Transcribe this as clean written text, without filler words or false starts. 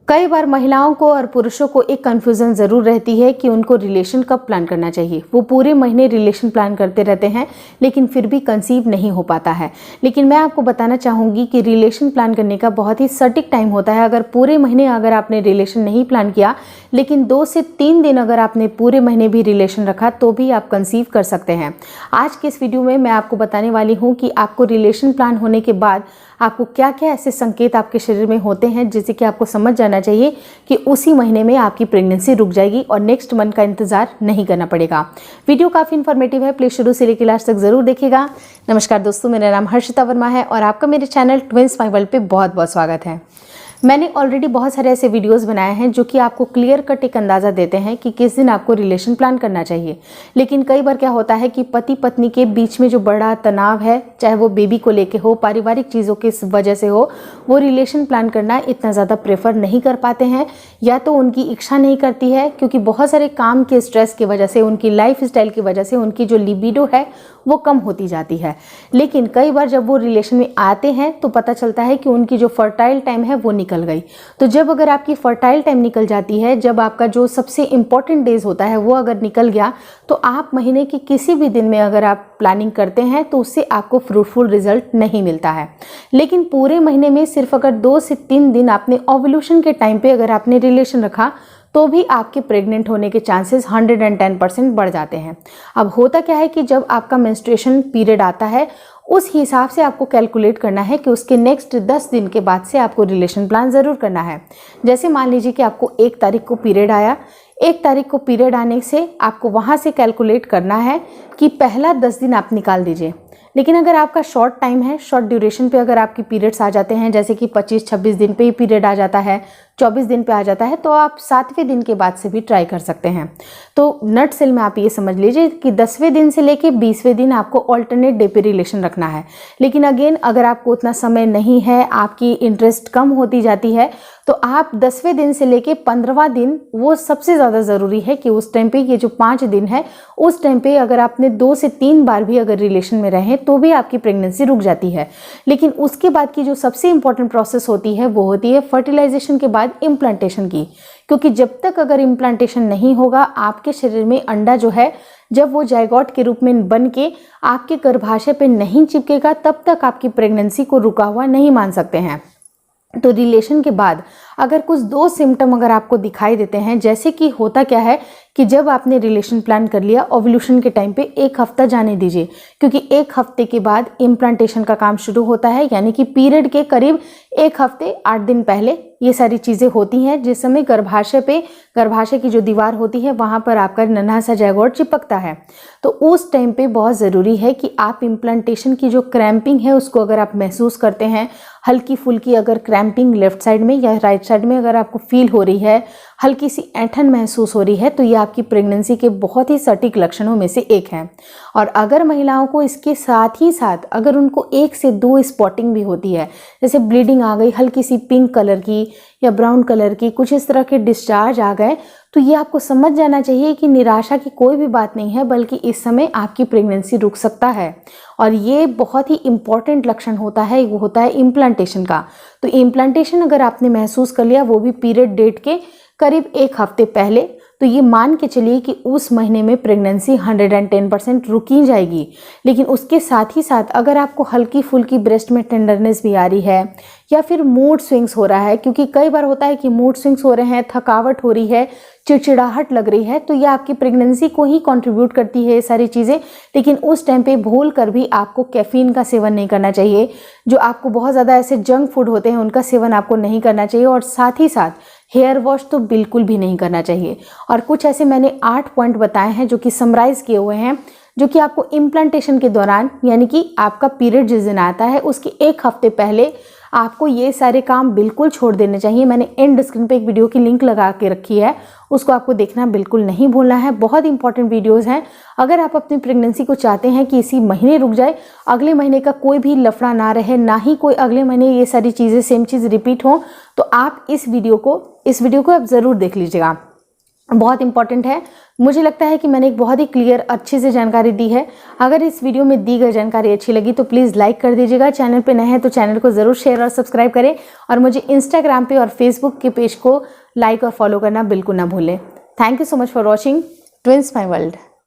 कई बार महिलाओं को और पुरुषों को एक कन्फ्यूज़न ज़रूर रहती है कि उनको रिलेशन कब प्लान करना चाहिए। वो पूरे महीने रिलेशन प्लान करते रहते हैं लेकिन फिर भी कंसीव नहीं हो पाता है। लेकिन मैं आपको बताना चाहूँगी कि रिलेशन प्लान करने का बहुत ही सटीक टाइम होता है। अगर पूरे महीने अगर आपने रिलेशन नहीं प्लान किया लेकिन 2 से 3 दिन अगर आपने पूरे महीने भी रिलेशन रखा तो भी आप कंसीव कर सकते हैं। आज के इस वीडियो में मैं आपको बताने वाली हूँ कि आपको रिलेशन प्लान होने के बाद आपको क्या क्या ऐसे संकेत आपके शरीर में होते हैं जिससे कि आपको समझ जाना चाहिए कि उसी महीने में आपकी प्रेगनेंसी रुक जाएगी और नेक्स्ट मंथ का इंतजार नहीं करना पड़ेगा। वीडियो काफ़ी इन्फॉर्मेटिव है, प्लीज शुरू से लेकर लास्ट तक जरूर देखिएगा। नमस्कार दोस्तों, मेरा नाम हर्षिता वर्मा है और आपका मेरे चैनल ट्विंस माय वर्ल्ड पे बहुत बहुत स्वागत है। मैंने ऑलरेडी बहुत सारे ऐसे वीडियोस बनाए हैं जो कि आपको क्लियर कट एक अंदाज़ा देते हैं कि किस दिन आपको रिलेशन प्लान करना चाहिए। लेकिन कई बार क्या होता है कि पति पत्नी के बीच में जो बड़ा तनाव है, चाहे वो बेबी को लेके हो, पारिवारिक चीज़ों की वजह से हो, वो रिलेशन प्लान करना इतना ज़्यादा प्रेफर नहीं कर पाते हैं, या तो उनकी इच्छा नहीं करती है क्योंकि बहुत सारे काम के स्ट्रेस की वजह से, उनकी लाइफ स्टाइल की वजह से उनकी जो लिबिडो है वो कम होती जाती है। लेकिन कई बार जब वो रिलेशन में आते हैं तो पता चलता है कि उनकी जो फर्टाइल टाइम है वो निकल गई। तो जब अगर आपकी फर्टाइल टाइम निकल जाती है, जब आपका जो सबसे इंपॉर्टेंट डेज होता है वो अगर निकल गया, तो आप महीने के किसी भी दिन में अगर आप प्लानिंग करते हैं तो उससे आपको फ्रूटफुल रिजल्ट नहीं मिलता है। लेकिन पूरे महीने में सिर्फ अगर 2 से 3 दिन आपने ओव्यूलेशन के टाइम पे अगर आपने रिलेशन रखा तो भी आपके प्रेग्नेंट होने के चांसेस 110% बढ़ जाते हैं। अब होता क्या है कि जब आपका मेंस्ट्रुएशन पीरियड आता है उस हिसाब से आपको कैलकुलेट करना है कि उसके नेक्स्ट 10 दिन के बाद से आपको रिलेशन प्लान ज़रूर करना है। जैसे मान लीजिए कि आपको 1 तारीख को पीरियड आया, 1 तारीख को पीरियड आने से आपको वहाँ से कैलकुलेट करना है कि पहला 10 दिन आप निकाल दीजिए। लेकिन अगर आपका शॉर्ट टाइम है, शॉर्ट ड्यूरेशन पे अगर आपकी पीरियड्स आ जाते हैं, जैसे कि 25-26 दिन पे ही पीरियड आ जाता है, 24 दिन पे आ जाता है, तो आप 7वें दिन के बाद से भी ट्राई कर सकते हैं। तो नट सेल में आप ये समझ लीजिए कि 10वें दिन से लेके 20वें दिन आपको ऑल्टरनेट डे पे रिलेशन रखना है। लेकिन अगेन अगर आपको उतना समय नहीं है, आपकी इंटरेस्ट कम होती जाती है, तो आप 10वें दिन से लेके 15वां दिन, वो सबसे ज़्यादा ज़रूरी है कि उस टाइम पे ये जो 5 दिन है उस टाइम पे अगर आपने 2 से 3 बार भी अगर रिलेशन में रहें तो भी आपकी प्रेगनेंसी रुक जाती है। लेकिन उसके बाद की जो सबसे इंपॉर्टेंट प्रोसेस होती है वो होती है फर्टिलाइजेशन के बाद इम्प्लांटेशन की। क्योंकि जब तक अगर इम्प्लांटेशन नहीं होगा, आपके शरीर में अंडा जो है जब वो जायगोट के रूप में बन के आपके गर्भाशय पे नहीं चिपकेगा, तब तक आपकी प्रेगनेंसी को रुका हुआ नहीं मान सकते हैं। तो रिलेशन के बाद अगर कुछ 2 सिम्टम अगर आपको दिखाई देते हैं, जैसे कि होता क्या है कि जब आपने रिलेशन प्लान कर लिया, ओव्यूलेशन के टाइम पे 1 हफ्ता जाने दीजिए, क्योंकि 1 हफ्ते के बाद इम्प्लांटेशन का काम शुरू होता है। यानी कि पीरियड के करीब 1 हफ्ते 8 दिन पहले ये सारी चीज़ें होती हैं, जिस समय गर्भाशय की जो दीवार होती है वहाँ पर आपका नन्हा सा जायगोट चिपकता है। तो उस टाइम पे बहुत ज़रूरी है कि आप इम्प्लांटेशन की जो क्रैम्पिंग है उसको अगर आप महसूस करते हैं, हल्की फुल्की अगर क्रैम्पिंग लेफ्ट साइड में या राइट साइड में अगर आपको फील हो रही है, हल्की सी ऐंठन महसूस हो रही है, तो ये आपकी प्रेगनेंसी के बहुत ही सटीक लक्षणों में से एक है। और अगर महिलाओं को इसके साथ ही साथ अगर उनको 1 से 2 स्पॉटिंग भी होती है, जैसे ब्लीडिंग आ गई हल्की सी पिंक कलर की या ब्राउन कलर की, कुछ इस तरह के डिस्चार्ज आ गए, तो ये आपको समझ जाना चाहिए कि निराशा की कोई भी बात नहीं है, बल्कि इस समय आपकी प्रेगनेंसी रुक सकता है। और ये बहुत ही इंपॉर्टेंट लक्षण होता है, वो होता है इम्प्लांटेशन का। तो इम्प्लांटेशन अगर आपने महसूस कर लिया, वो भी पीरियड डेट के करीब 1 हफ्ते पहले, तो ये मान के चलिए कि उस महीने में प्रेगनेंसी 110% रुकी जाएगी। लेकिन उसके साथ ही साथ अगर आपको हल्की फुल्की ब्रेस्ट में टेंडरनेस भी आ रही है, या फिर मूड स्विंग्स हो रहा है, क्योंकि कई बार होता है कि मूड स्विंग्स हो रहे हैं, थकावट हो रही है, चिड़चिड़ाहट लग रही है, तो ये आपकी प्रेगनेंसी को ही कंट्रीब्यूट करती है ये सारी चीज़ें। लेकिन उस टाइम पे भूल कर भी आपको कैफीन का सेवन नहीं करना चाहिए, जो आपको बहुत ज़्यादा ऐसे जंक फूड होते हैं उनका सेवन आपको नहीं करना चाहिए। और साथ ही साथ हेयर वॉश तो बिल्कुल भी नहीं करना चाहिए। और कुछ ऐसे मैंने 8 पॉइंट बताए हैं जो कि समराइज किए हुए हैं, जो कि आपको इम्प्लांटेशन के दौरान, यानी कि आपका पीरियड जिस दिन आता है उसके 1 हफ्ते पहले आपको ये सारे काम बिल्कुल छोड़ देने चाहिए। मैंने एंड स्क्रीन पे एक वीडियो की लिंक लगा के रखी है, उसको आपको देखना बिल्कुल नहीं भूलना है। बहुत इंपॉर्टेंट वीडियोस हैं। अगर आप अपनी प्रेगनेंसी को चाहते हैं कि इसी महीने रुक जाए, अगले महीने का कोई भी लफड़ा ना रहे, ना ही कोई अगले महीने ये सारी चीज़ें सेम चीज़ रिपीट हो, तो आप इस वीडियो को आप ज़रूर देख लीजिएगा। बहुत इंपॉर्टेंट है। मुझे लगता है कि मैंने एक बहुत ही क्लियर अच्छे से जानकारी दी है। अगर इस वीडियो में दी गई जानकारी अच्छी लगी तो प्लीज़ लाइक कर दीजिएगा। चैनल पे नए हैं तो चैनल को ज़रूर शेयर और सब्सक्राइब करें, और मुझे इंस्टाग्राम पे और फेसबुक के पेज को लाइक और फॉलो करना बिल्कुल ना भूलें। Thank you so much for watching twins my world.